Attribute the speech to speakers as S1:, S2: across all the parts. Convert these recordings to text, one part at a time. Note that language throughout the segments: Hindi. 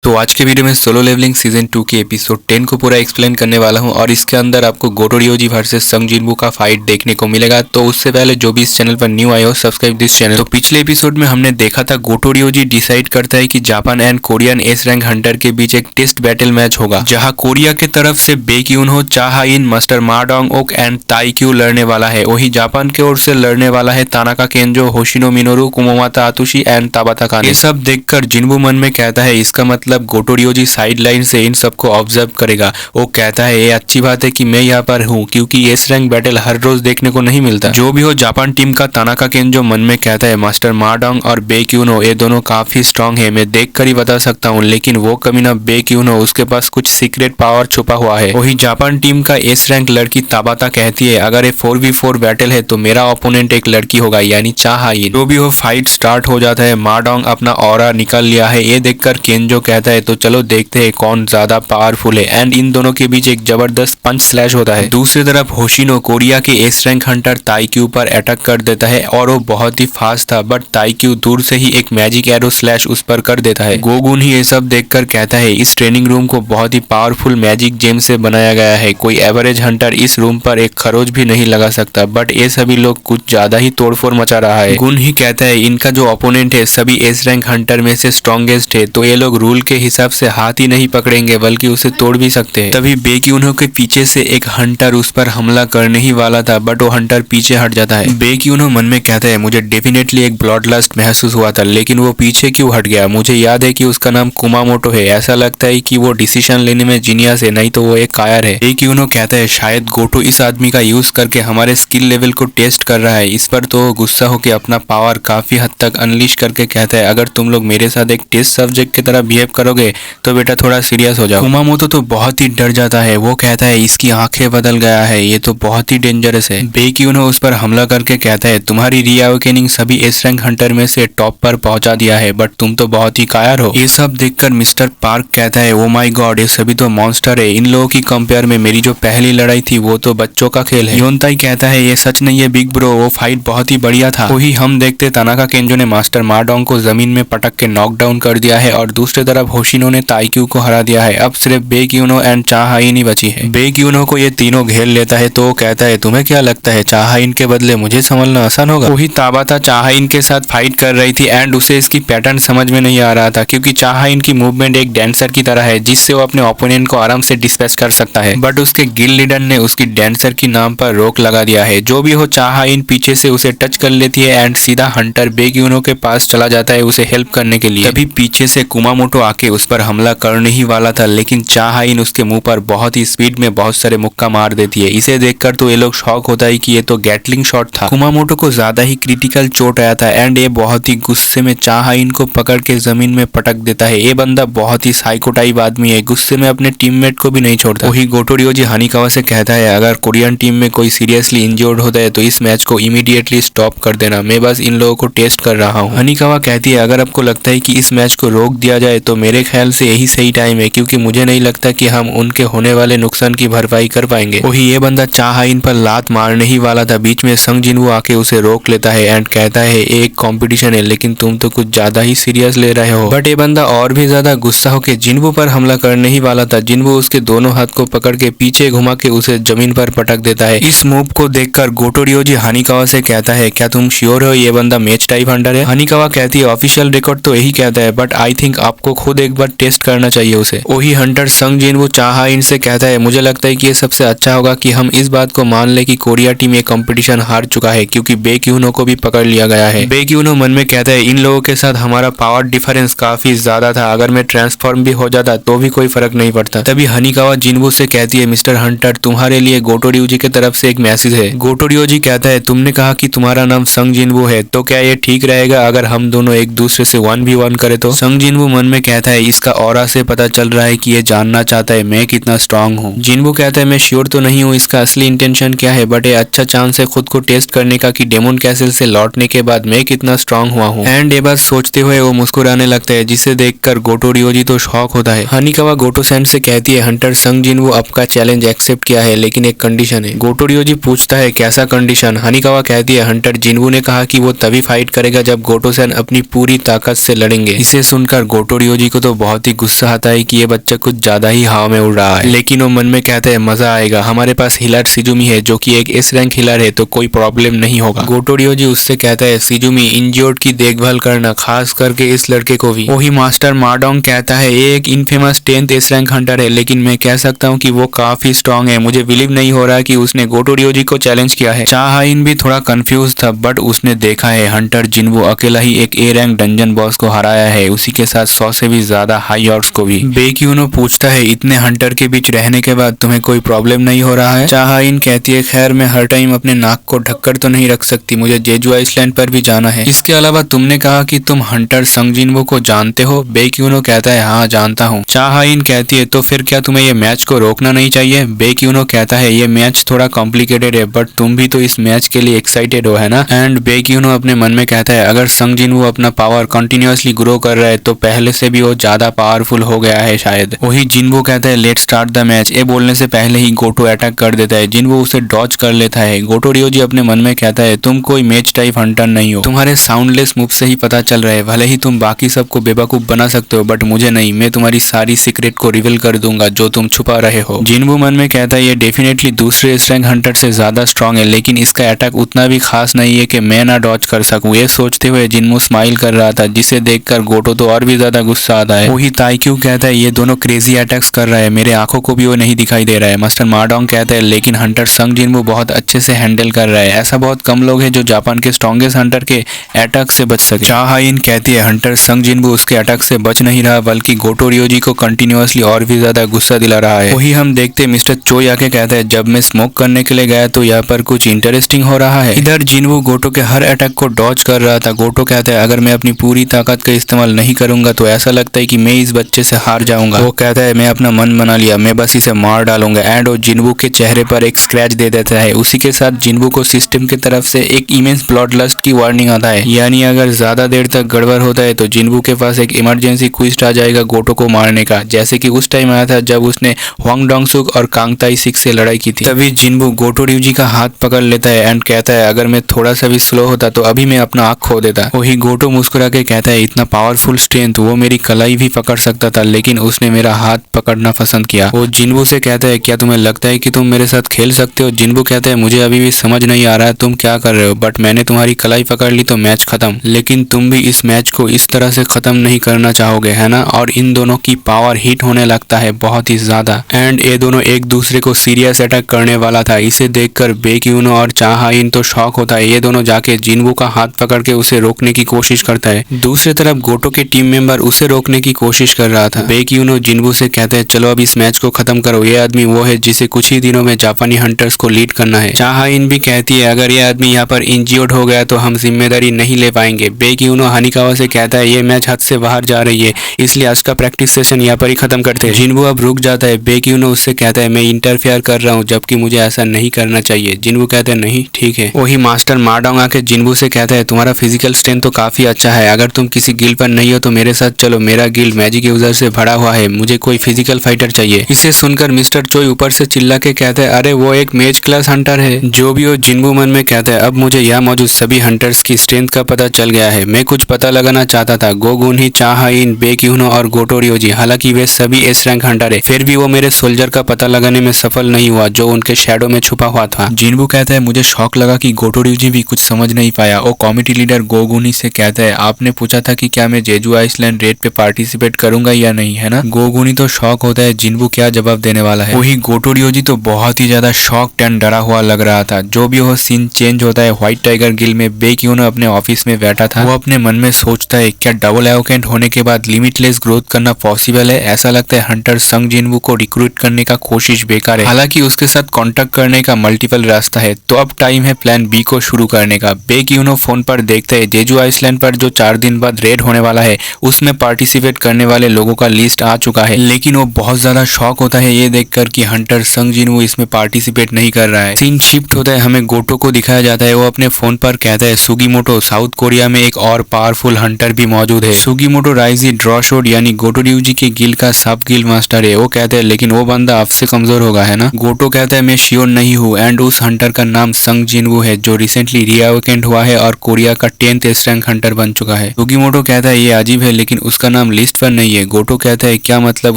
S1: तो आज के वीडियो में सोलो लेवलिंग सीजन 2 के एपिसोड 10 को पूरा एक्सप्लेन करने वाला हूं और इसके अंदर आपको गोटो रियोजी वर्सेस संग जिनवू का फाइट देखने को मिलेगा। तो उससे पहले जो भी इस चैनल पर न्यू आए हो सब्सक्राइब दिस चैनल। तो पिछले एपिसोड में हमने देखा था गोटो रियोजी डिसाइड करता है कि Japan and Korean S rank Hunter के बीच एक टेस्ट बैटल मैच होगा, जहाँ कोरिया के तरफ से बेक्यूनहो, चाहा इन, मास्टर मा डोंग ओक एंड ताइक्यू लड़ने वाला है। वही जापान की ओर से लड़ने वाला है तानाका केंजो, होशिनो मिनोरू, कुमोमाता आतुशी एंड ताबाता काने। ये सब देखकर जिनवू मन में कहता है इसका मतलब गोटो रियोजी साइडलाइन से इन सबको ऑब्जर्व करेगा। वो कहता है ये अच्छी बात है कि मैं यहाँ पर हूँ क्योंकि एस रैंक बैटल हर रोज देखने को नहीं मिलता। जो भी हो जापान टीम का तानाका केंजो मन में कहता है मास्टर मा डोंग और बेक्यूनो ये दोनों काफी स्ट्रांग है, मैं देख कर ही बता सकता हूँ, लेकिन वो कमीना बेक्यूनो उसके पास कुछ सीक्रेट पावर छुपा हुआ है। वही जापान टीम का एस रैंक लड़की ताबाता कहती है अगर ये 4v4 बैटल है तो मेरा ओपोनेंट एक लड़की होगा यानी चाहा इन। जो भी हो फाइट स्टार्ट हो जाता है। मा डोंग अपना ऑरा निकाल लिया है, ये देखकर केंजो कहता है तो चलो देखते हैं कौन ज्यादा पावरफुल है एंड इन दोनों के बीच एक जबरदस्त पंच स्लैश होता है। दूसरी तरफ होशिनो कोरिया के एस रैंक हंटर ताइक्यू पर अटैक कर देता है और वो बहुत ही फास्ट था, बट ताइक्यू दूर से ही एक मैजिक एरो स्लैश उस पर कर देता है। गोगुन ही ये सब देखकर कहता है इस ट्रेनिंग रूम को बहुत ही पावरफुल मैजिक जेम से बनाया गया है, कोई एवरेज हंटर इस रूम पर एक खरोच भी नहीं लगा सकता, बट ये सभी लोग कुछ ज्यादा ही तोड़फोड़ मचा रहा है। गुन ही कहता है इनका जो ओपोनेंट है सभी एस रैंक हंटर में से स्ट्रॉन्गेस्ट है, तो ये लोग रूल के हिसाब से हाथ ही नहीं पकड़ेंगे बल्कि उसे तोड़ भी सकते हैं। तभी बेक्यूनो के पीछे से एक हंटर उस पर हमला करने ही वाला था, बट वो हंटर पीछे हट जाता है। बेक्यूनो मन में कहता है मुझे डेफिनेटली एक ब्लड लस्ट महसूस हुआ था, लेकिन वो पीछे क्यों हट गया? मुझे याद है कि उसका नाम कुमामोटो है, ऐसा लगता है कि वो डिसीजन लेने में जीनियस है, नहीं तो वो एक कायर है। बेक्यूनो कहता है शायद गोटो इस आदमी का यूज करके हमारे स्किल लेवल को टेस्ट कर रहा है। इस पर तो गुस्सा होकर अपना पावर काफी हद तक अनलिश करके कहता है अगर तुम लोग मेरे साथ एक टेस्ट सब्जेक्ट की तरह बिहेव करोगे तो बेटा थोड़ा सीरियस हो जाओ। कुमामोटो तो बहुत ही डर जाता है, वो कहता है इसकी आंखें बदल गया है, ये तो बहुत ही डेंजरस है। बेक्यूनो उस पर हमला करके कहता है तुम्हारी रीअवेकनिंग सभी एस रैंक हंटर में से टॉप पर पहुंचा दिया है, बट तुम तो बहुत ही कायर हो। ये सब देखकर मिस्टर पार्क कहता है ओ माय गॉड ये सभी तो मॉन्स्टर है, इन लोगों की कंपेयर में मेरी जो पहली लड़ाई थी वो तो बच्चों का खेल है। योनताई कहता है ये सच नहीं है बिग ब्रो, वो फाइट बहुत ही बढ़िया था। वही हम देखते तानाका केंजो ने मास्टर मा डोंग को जमीन में पटक के नॉकडाउन कर दिया है और दूसरी तरफ होशिनो ने ताइक्यू को हरा दिया है। अब सिर्फ बेक्यूनो एंड चाहा इन ही बची है। बेक्यूनो को ये तीनों घेर लेता है तो वो कहता है तुम्हें क्या लगता है चाहा इन के बदले मुझे संभलना आसान होगा? वही ताबाता चाहा इन के साथ फाइट कर रही थी एंड उसे इसकी पैटर्न समझ में नहीं आ रहा था, क्योंकि चाहा इन की मूवमेंट एक डांसर की तरह है जिससे वो अपने ओपोनेंट को आराम से डिस्पैच कर सकता है, बट उसके गिल लीडर ने उसकी डांसर की नाम पर रोक लगा दिया है। जो भी हो चाहा इन पीछे से उसे टच कर लेती है एंड सीधा हंटर बेक्यूनो के पास चला जाता है उसे हेल्प करने के लिए। तभी पीछे से कुमामोटो आके उस पर हमला करने ही वाला था, लेकिन चाहा इन उसके मुंह पर बहुत ही स्पीड में बहुत सारे मुक्का मार देती है। इसे देखकर तो ये लोग शॉक होता है कि ये तो गैटलिंग शॉट था। कुमामोटो को ज्यादा ही क्रिटिकल चोट आया था एंड ये बहुत ही गुस्से में चाहा इन को पकड़ के जमीन में पटक देता है। ये बंदा बहुत ही साइको टाइप आदमी है, गुस्से में अपने टीममेट को भी नहीं छोड़ता। वही गोटो रियोजी हानिकावा से कहता है अगर कोरियन टीम में कोई सीरियसली इंजर्ड होता है तो इस मैच को इमीडिएटली स्टॉप कर देना, मैं बस इन लोगों को टेस्ट कर रहा हूँ। हानिकावा कहती है अगर आपको लगता है कि इस मैच को रोक दिया जाए तो मेरे ख्याल से यही सही टाइम है, क्योंकि मुझे नहीं लगता कि हम उनके होने वाले नुकसान की भरपाई कर पाएंगे। वही ये बंदा चाहा इन पर लात मारने ही वाला था, बीच में संग जिनवू आके उसे रोक लेता है एंड कहता है एक कंपटीशन है लेकिन तुम तो कुछ ज्यादा ही सीरियस ले रहे हो। बट ये बंदा और भी ज्यादा गुस्सा होकर जिनवू पर हमला करने ही वाला था। जिनवू उसके दोनों हाथ को पकड़ के पीछे घुमा के उसे जमीन पर पटक देता है। इस मूव को देखकर गोटो रियोजी हानिकावा से कहता है क्या तुम श्योर हो ये बंदा मैच टाइप हंटर है? हानिकावा कहती है ऑफिशियल रिकॉर्ड तो यही कहता है, बट आई थिंक आपको खुद एक बार टेस्ट करना चाहिए उसे। वही हंटर संग जिनवू चाहा इन से कहता है मुझे लगता है कि ये सबसे अच्छा होगा कि हम इस बात को मान ले कि कोरिया टीम ये कंपटीशन हार चुका है, क्योंकि बेक्यूनो को भी पकड़ लिया गया है। बेक्यूनो मन में कहता है इन लोगों के साथ हमारा पावर डिफरेंस काफी ज्यादा था, अगर मैं ट्रांसफॉर्म भी हो जाता तो भी कोई फर्क नहीं पड़ता। तभी हानिकावा जिनवू से कहती है मिस्टर हंटर तुम्हारे लिए गोटो रियोजी की तरफ से एक मैसेज है। गोटो रियोजी कहता है तुमने कहा कि तुम्हारा नाम संग जिनवू है, तो क्या ये ठीक रहेगा अगर हम दोनों एक दूसरे से 1v1 करे तो? संग जिनवू मन में कहता है इसका ऑरा से पता चल रहा है कि ये जानना चाहता है मैं कितना स्ट्रांग हूँ। जिनवू कहता है मैं श्योर तो नहीं हूँ इसका असली इंटेंशन क्या है, बट ये अच्छा चांस है खुद को टेस्ट करने का कि डेमन कैसल से लौटने के बाद मैं कितना स्ट्रांग हुआ हूँ। एंड ये बात सोचते हुए वो मुस्कुराने लगता है, जिसे देखकर गोटो रियोजी तो शॉक होता है। हानिकावा गोटो सैंड से कहती है हंटर संग जिनवू आपका चैलेंज एक्सेप्ट किया है, लेकिन एक कंडीशन है। गोटो रियोजी पूछता है कैसा कंडीशन? हानिकावा कहती है हंटर जिनवू ने कहा कि वो तभी फाइट करेगा जब गोटो सैन अपनी पूरी ताकत से लड़ेंगे। इसे सुनकर गोटो रियोजी को तो बहुत ही गुस्सा आता है कि ये बच्चा कुछ ज्यादा ही हवा में उड़ रहा है, लेकिन वो मन में कहता है मजा आएगा, हमारे पास हिलर सिजुमी है जो कि एक एस रैंक हिलर है, तो कोई प्रॉब्लम नहीं होगा। गोटो रियोजी उससे कहता है सिजुमी इंज्योर्ड की देखभाल करना, खास करके इस लड़के को भी। वही मास्टर माडोंग कहता है ये एक infamous 10th S rank Hunter है, लेकिन मैं कह सकता हूँ कि वो काफी स्ट्रॉन्ग है, मुझे बिलीव नहीं हो रहा कि उसने गोटो रियोजी को चैलेंज किया है। चा हाइन भी थोड़ा कंफ्यूज था, बट उसने देखा है हंटर जिन्वो अकेला ही एक ए रैंक डंजन बॉस को हराया है, उसी के साथ 100 से भी ज्यादा हाई ऑर्ड्स को भी। बेक्यूनो पूछता है इतने हंटर के बीच रहने के बाद तुम्हें कोई प्रॉब्लम नहीं हो रहा है? चा हाइन कहती है खैर मैं हर टाइम अपने नाक को ढककर तो नहीं रख सकती, मुझे जेजू आइसलैंड पर भी जाना है। इसके अलावा तुमने कहा कि तुम हंटर संग जिन्वो को जानते हो? बेक्यूनो कहता है हाँ जानता हूँ। चा हाइन कहती है तो फिर क्या तुम्हें ये मैच को रोकना नहीं चाहिए? बेक्यूनो कहता है ये मैच थोड़ा कॉम्प्लिकेटेड है, बट तुम भी तो इस मैच के लिए एक्साइटेड हो, है ना? एंड बेक्यूनो अपने मन में कहता है अगर संग जिन्वो अपना पावर कंटिन्यूअसली ग्रो कर रहा है तो पहले से भी वो ज्यादा पावरफुल हो गया है शायद। वही जिन्वो कहता है लेट्स स्टार्ट द मैच। ये बोलने से पहले ही गोटो अटैक कर देता है, जिन्वो उसे डॉज कर लेता है। गोटो रियोजी अपने मन में कहता है तुम कोई मैच टाइप हंटर नहीं हो, तुम्हारे साउंडलेस मूव से ही पता चल रहा है, भले ही तुम बाकी सबको बेवकूफ बना सकते हो बट मुझे नहीं, मैं तुम्हारी सारी सीक्रेट को रिवील कर दूंगा जो तुम छुपा रहे हो। जिन्वो मन में कहता है ये डेफिनेटली दूसरे एस रैंक हंटर से ज्यादा स्ट्रॉन्ग है, लेकिन इसका अटैक उतना भी खास नहीं है कि मैं ना डॉज कर सकूं। ये सोचते हुए जिन्वो स्माइल कर रहा था, जिसे देखकर गोटो तो और भी ज्यादा गुस्सा आता है। वही ताइक्यू कहता है ये दोनों क्रेजी अटैक्स कर रहा है, मेरे आंखों को भी वो नहीं दिखाई दे रहा है। मास्टर माडोंग कहता है लेकिन हंटर संग जिन्वो बहुत अच्छे से हैंडल कर रहा है, ऐसा बहुत कम लोग हैं जो जापान के स्ट्रॉन्गेस्ट हंटर के अटैक से बच सके। चा हाइन कहती है हंटर संग जिन्वो उसके अटैक से बच नहीं रहा, बल्कि गोटो रियोजी को कंटिन्यूअसली और भी ज्यादा गुस्सा दिला रहा है। वही हम देखते मिस्टर चोई आके कहता है जब मैं स्मोक करने के लिए गया तो यहाँ पर कुछ इंटरेस्टिंग हो रहा है। इधर जिन्वो गोटो के हर अटैक को डॉज कर रहा था। गोटो कहता है अगर मैं अपनी पूरी ताकत का इस्तेमाल नहीं करूंगा तो ऐसा लगता है कि मैं इस बच्चे से हार जाऊंगा। वो कहता है मैं अपना मन बना लिया, मैं बस इसे मार डालूंगा। एंड वो जिन्वो के चेहरे पर एक स्क्रैच दे देता है। उसी के साथ जिन्वो को सिस्टम की तरफ से एक इमेंस ब्लड लस्ट की वार्निंग आता है, यानी अगर ज्यादा देर तक गड़बड़ होता है तो जिन्वो के पास एक इमरजेंसी क्विस्ट आ जाएगा गोटो को मारने का, जैसे कि उस टाइम आया था जब उसने हुआंग डोंगसुक और कांग ताई सिक से लड़ाई की थी। तभी जिन्वो गोटो रियोजी का हाथ पकड़ लेता है एंड कहता है अगर मैं थोड़ा सा भी स्लो होता तो अभी मैं अपना आँख खो देता। वही गोटो मुस्कुरा के कहता है इतना पावरफुल स्ट्रेंथ, वो मेरी कलाई भी पकड़ सकता था, लेकिन उसने मेरा हाथ पकड़ना पसंद किया। वो जिन्वो से कहता है क्या तुम्हें लगता है कि तुम मेरे साथ खेल सकते हो? जिन्वो कहता है मुझे अभी भी समझ नहीं आ रहा है तुम क्या कर रहे हो, बट मैंने तुम्हारी कलाई पकड़ ली तो मैच खत्म, लेकिन तुम भी इस मैच को इस तरह से खत्म नहीं करना चाहोगे, है ना? और इन दोनों की पावर हिट होने लगता है बहुत ही ज्यादा, एंड ये दोनों एक दूसरे को सीरियस अटैक करने वाला था। इसे देखकर बेक्यूनो और चा हाइन तो शॉक होता है। ये दोनों जाके जिन्वो का हाथ पकड़ के उसे रोकने की कोशिश करता है। दूसरी तरफ गोटो के टीम मेंबर उसे रोकने की कोशिश कर रहा था। बेक्यूनो जिन्वो से कहते हैं चलो अब इस मैच को खत्म करो, ये आदमी वो है जिसे कुछ ही दिनों में जापानी हंटर्स को लीड करना है। चा हाइन भी कहती है अगर ये आदमी यहाँ पर इंज्योर्ड हो गया तो हम जिम्मेदारी नहीं ले पाएंगे। बेक्यूनो हानिकावा से कहता है ये मैच हद से बाहर जा रही है, इसलिए आज का प्रैक्टिस सेशन यहाँ पर ही खत्म करते हैं। जिन्वो अब रुक जाता है। बेक्यूनो उससे कहता है मैं इंटरफेयर कर रहा हूँ, जबकि मुझे ऐसा नहीं करना चाहिए। जिन्वो कहते हैं नहीं ठीक है। वही मास्टर माडोंग आके जिन्वो से कहता है तुम्हारा फिजिकल स्ट्रेंथ तो काफी अच्छा है, अगर तुम किसी गिल्ड पर नहीं हो तो मेरे साथ चलो, मेरा गिल्ड मैजिक यूजर से भरा हुआ है, मुझे कोई फिजिकल फाइटर चाहिए। इसे सुनकर मिस्टर चोई ऊपर से चिल्ला के कहते हैं अरे वो एक मेज क्लास हंटर है। जो भी हो जिन्वो मन में कहता है अब मुझे यहाँ मौजूद सभी हंटर्स की स्ट्रेंथ का पता चल गया है, मैं कुछ पता लगाना चाहता था। गोगुनही, चा हाइन, बेक्यूनो और गोटो रियोजी, हालांकि वे सभी एस रैंक हंटर है, फिर भी वो मेरे सोल्जर का पता लगाने में सफल नहीं हुआ जो उनके शैडो में छुपा हुआ था। जिन्वो कहता है मुझे शौक लगा कि गोटो रियोजी भी कुछ समझ नहीं पाया। वो कॉमिटी लीडर गोगुनी से कहता है आपने पूछा था कि क्या मैं जेजू आइसलैंड रेड पे पार्टिसिपेट करूंगा या नहीं, है ना? गोगुनी तो शौक होता है जिन्वो क्या जवाब देने वाला है। वही गोटो रियोजी तो बहुत ही ज्यादा शॉक्ड एंड डरा हुआ लग रहा था। जो भी वो सीन चेंज होता है व्हाइट टाइगर गिल्ड में बेक्यूनो अपने ऑफिस में बैठा था। वो अपने मन में सोचता है क्या डबल एवोकेंट होने के बाद लिमिटलेस ग्रोथ करना पॉसिबल है? ऐसा लगता है हंटर संग जिन्वो को रिक्रूट करने का कोशिश बेकार है, हालांकि उसके साथ कांटेक्ट करने का मल्टीपल रास्ता है। तो अब टाइम है प्लान बी को शुरू करने का। बेक्यूनो फोन पर देखते है जेजू आइसलैंड पर जो 4 दिन बाद रेड होने वाला है उसमें पार्टिसिपेट करने वाले लोगों का लिस्ट आ चुका है, लेकिन वो बहुत ज्यादा शॉक होता है ये देखकर कि हंटर संग जिन्वो इसमें पार्टिसिपेट नहीं कर रहा है। सीन शिफ्ट होता है, हमें गोटो को दिखाया जाता है। वो अपने फोन पर कहता है सुगीमोटो, साउथ कोरिया में एक और पावरफुल हंटर भी मौजूद है। सुगीमोटो राइजी ड्रॉशोड यानी गोटो रियोजी के गिल्ड का सब गिल्ड मास्टर है। वो कहते हैं लेकिन वो बंदा आपसे कमजोर होगा, है ना? गोटो कहता है मैं श्योर नहीं हूँ, एंड उस हंटर का नाम संग जिन्वो है जो रिसेंटली रीअवेकेंट हुआ है और कोरिया का 10th एस रैंक हंटर बन चुका है। सुगीमोटो कहता है ये अजीब है, लेकिन उसका नाम नाम लिस्ट पर नहीं है। गोटो कहता है क्या मतलब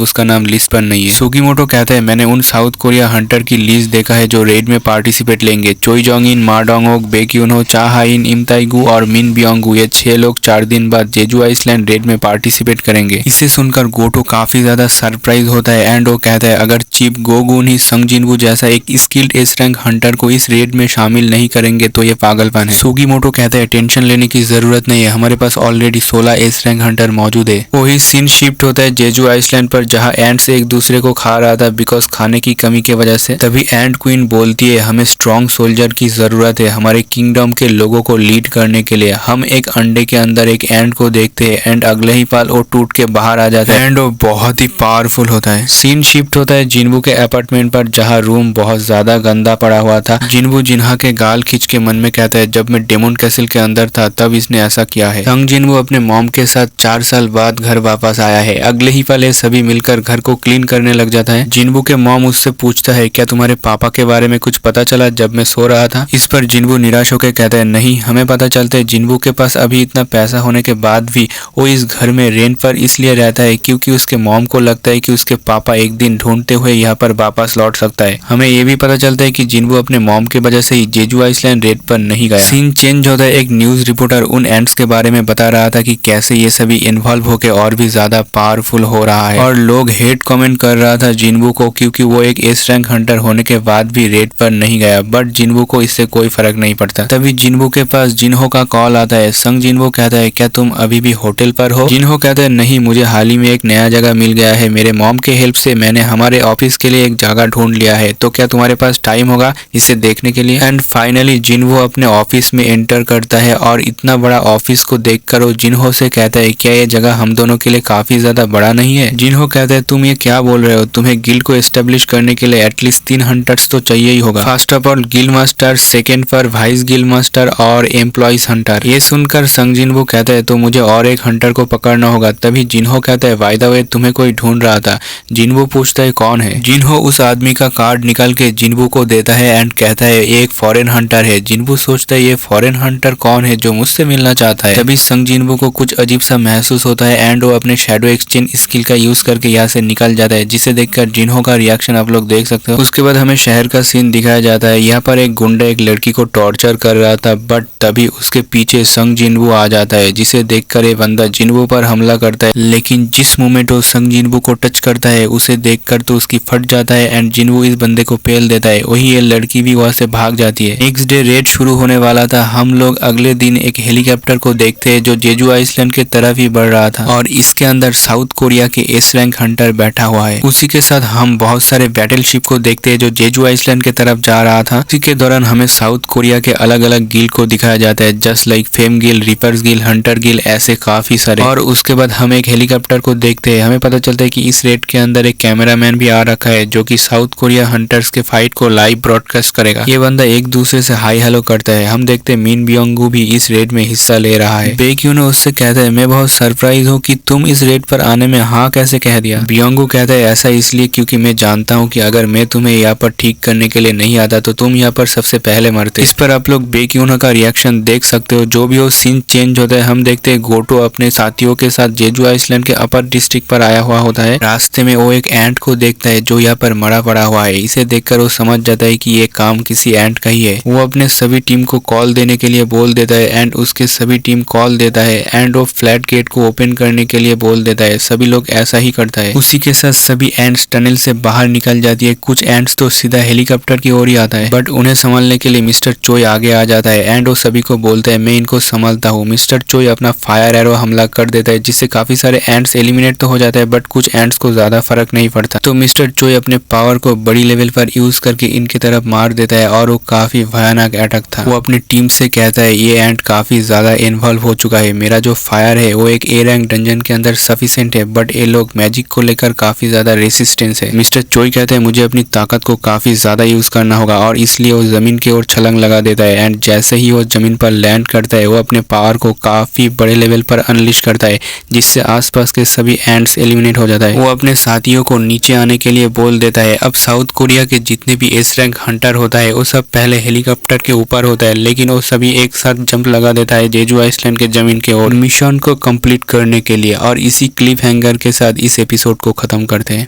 S1: उसका नाम लिस्ट पर नहीं है। सुगीमोटो कहता है मैंने उन साउथ कोरिया हंटर की लिस्ट देखा है जो रेड में पार्टिसिपेट लेंगे। चोई जोंग इन, मा डोंग ओक, बेक्यून, चा हाइन, इम ताइगू और मिन बियोंगू, ये 6 लोग 4 दिन बाद जेजू आइसलैंड रेड में पार्टिसिपेट करेंगे। इसे सुनकर गोटो काफी ज्यादा सरप्राइज होता है एंड वो कहता है अगर चीफ गोगुन ही संग जिनवू जैसा एक स्किल्ड एस रैंक हंटर को इस रेड में शामिल नहीं करेंगे तो ये पागलपन है। सुगीमोटो कहता है टेंशन लेने की जरूरत नहीं है, हमारे पास ऑलरेडी 16 एस रैंक हंटर मौजूद है। वही सीन शिफ्ट होता है जेजू आइसलैंड पर जहाँ एंड्स एक दूसरे को खा रहा था बिकॉज खाने की कमी की वजह से। तभी एंड क्वीन बोलती है हमें स्ट्रॉन्ग सोल्जर की जरूरत है हमारे किंगडम के लोगों को लीड करने के लिए। हम एक अंडे के अंदर एक एंड को देखते हैं एंड अगले ही पल वो टूट के बाहर आ जाता है एंड वो बहुत ही पावरफुल होता है। सीन शिफ्ट होता है जिनवू के अपार्टमेंट पर जहाँ रूम बहुत ज्यादा गंदा पड़ा हुआ था। जिनवू जिन्हा के गाल खींच के मन में कहता है जब मैं डेमन कैसल के अंदर था तब इसने ऐसा किया है। संग जिनवू अपने मॉम के साथ 4 साल बाद घर वापस आया है। अगले ही पल ये सभी मिलकर घर को क्लीन करने लग जाता है। जिनवू के मॉम उससे पूछता है क्या तुम्हारे पापा के बारे में कुछ पता चला जब मैं सो रहा था। इस पर जिनवू निराश होकर कहता है नहीं हमें पता चलता है। जिनवू के पास अभी इतना पैसा होने के बाद भी वो इस घर में रेंट पर इसलिए रहता है क्योंकि उसके मॉम को लगता है कि उसके पापा एक दिन ढूंढते हुए यहाँ पर वापस लौट सकता है। हमें ये भी पता चलता है कि जिनवू अपने मॉम की वजह से ही जेजू आइसलैंड रेड पर नहीं गया। सीन चेंज होता है। एक न्यूज रिपोर्टर उन एंड्स के बारे में बता रहा था कि कैसे ये सभी इन्वॉल्व होकर और भी ज्यादा पावरफुल हो रहा है और लोग हेट कमेंट कर रहा था जिनवू को क्योंकि वो एक एस रैंक हंटर होने के बाद भी रेड पर नहीं गया। बट जिनवू को इससे कोई फर्क नहीं पड़ता। तभी जिनवू के पास जिन्हो का कॉल आता है। संग जिनवू कहता है क्या तुम अभी भी होटल पर हो। जिन्हो कहता है नहीं मुझे हाल ही में एक नया जगह मिल गया है। मेरे मॉम के हेल्प से मैंने हमारे ऑफिस के लिए एक जगह ढूंढ लिया है तो क्या तुम्हारे पास टाइम होगा इसे देखने के लिए। एंड फाइनली जिनहो अपने ऑफिस में एंटर करता है और इतना बड़ा ऑफिस को देखकर वो जिन्हो से कहता है क्या ये जगह हम दोनों के लिए काफी ज्यादा बड़ा नहीं है। जिन्हो कहता है तुम ये क्या बोल रहे हो, तुम्हें गिल्ड को एस्टेब्लिश करने के लिए एटलीस्ट 3 हंटर्स तो चाहिए ही होगा। First of all guild master, second पर वाइस गिल्ड मास्टर और एम्प्लॉइज हंटर। ये सुनकर संग जिनवू कहता है तो मुझे और एक हंटर को पकड़ना होगा। तभी जिन्हो कहता है बाय द वे तुम्हें कोई ढूंढ रहा था। जिनवू पूछता है कौन है। जिन्हो उस आदमी का कार्ड निकाल के जिनवू को देता है एंड कहता है ये एक फॉरेन हंटर है। जिनवू सोचता है ये फॉरेन हंटर कौन है जो मुझसे मिलना चाहता है। तभी संग जिनवू को कुछ अजीब सा महसूस होता है एंड वो अपने शैडो एक्सचेंज स्किल का यूज करके यहाँ से निकल जाता है जिसे देखकर जिन्हो का रिएक्शन आप लोग देख सकते हो। उसके बाद हमें शहर का सीन दिखाया जाता है। यहाँ पर एक गुंडा एक लड़की को टॉर्चर कर रहा था बट तभी उसके पीछे संग जिनवू आ जाता है जिसे देखकर ये बंदा जिनवू पर हमला करता है। लेकिन जिस मोमेंट वो संग जिनवू को टच करता है उसे देखकर तो उसकी फट जाता है एंड जिनवू इस बंदे को पेल देता है। वही ये लड़की भी वहां से भाग जाती है। नेक्स्ट डे रेड शुरू होने वाला था। हम लोग अगले दिन एक हेलीकॉप्टर को देखते हैं जो जेजू आइसलैंड के तरफ ही बढ़ रहा था और इसके अंदर साउथ कोरिया के एस रैंक हंटर बैठा हुआ है। उसी के साथ हम बहुत सारे बैटल शिप को देखते हैं जो जेजू आइसलैंड के तरफ जा रहा था। इसी के दौरान हमें साउथ कोरिया के अलग अलग गिल्ड को दिखाया जाता है just like fame guild, reapers guild, Hunter guild, ऐसे काफी सारे। और उसके बाद हम एक हेलीकॉप्टर को देखते हैं। हमें पता चलता है कि इस रेड के अंदर एक कैमरामैन भी आ रखा है जो कि साउथ कोरिया हंटर्स के फाइट को लाइव ब्रॉडकास्ट करेगा। ये बंदा एक दूसरे से हाई हेलो करता है। हम देखते हैं मिन बियोंगू भी इस रेड में हिस्सा ले रहा है। बेक्यूनो उससे कहता है मैं बहुत सरप्राइज हूँ कि तुम इस रेड पर आने में हाँ कैसे कह दिया। बियोंगू कहता है ऐसा इसलिए क्योंकि मैं जानता हूँ कि अगर मैं तुम्हें यहाँ पर ठीक करने के लिए नहीं आता तो तुम यहाँ पर सबसे पहले मरते। इस पर आप लोग बेक्यूनो का रिएक्शन देख सकते हो। जो भी वो सीन चेंज होता है हम देखते हैं गोटो अपने साथियों के साथ जेजू आइसलैंड के अपर डिस्ट्रिक्ट पर आया हुआ होता है। रास्ते में वो एक एंट को देखता है जो यहाँ पर मरा पड़ा हुआ है। इसे देखकर वो समझ जाता है कि ये काम किसी एंट का ही है। वो अपने सभी टीम को कॉल देने के लिए बोल देता है एंड उसके सभी टीम कॉल देता है एंड वो फ्लैट गेट को ओपन करने के लिए बोल देता है। सभी लोग ऐसा ही करता है। उसी के साथ सभी एंट्स टनल से बाहर निकल जाती है। कुछ एंट्स तो सीधा हेलीकॉप्टर की ओर ही आता है बट उन्हें संभालने के लिए मिस्टर चोई आगे आ जाता है एंड वो सभी को बोलता है मैं इनको संभालता हूँ। मिस्टर चोई अपना फायर एरो हमला कर देता है जिससे काफी सारे एंट्स एलिमिनेट तो हो जाता है बट कुछ एंट्स को ज्यादा फर्क नहीं पड़ता। तो मिस्टर चोई अपने पावर को बड़ी लेवल पर यूज करके इनकी तरफ मार देता है और वो काफी भयानक अटैक था। वो अपनी टीम से कहता है ये एंट काफी ज्यादा इन्वॉल्व हो चुका है। मेरा जो फायर है वो एक ए रैंक डंजन के अंदर सफिशिएंट है बट ये लोग मैजिक को लेकर काफी ज्यादा रेसिस्टेंस है। मिस्टर चोई कहते हैं मुझे अपनी ताकत को काफी ज्यादा यूज करना होगा और इसलिए वो जमीन की ओर छलांग लगा देता है एंड जैसे ही वो जमीन पर लैंड करता है वो अपने पावर को काफी बड़े लेवल पर अनलिश करता है जिससे आसपास के सभी एंट्स एलिमिनेट हो जाता है। वो अपने साथियों को नीचे आने के लिए बोल देता है। अब साउथ कोरिया के जितने भी एस रैंक हंटर होता है वो सब पहले हेलीकॉप्टर के ऊपर होता है लेकिन वो सभी एक साथ जंप लगा देता है जेजू आइसलैंड के जमीन के ओर मिशन को कंप्लीट करने के के लिए। और इसी क्लिफ हैंगर के साथ इस एपिसोड को खत्म करते हैं।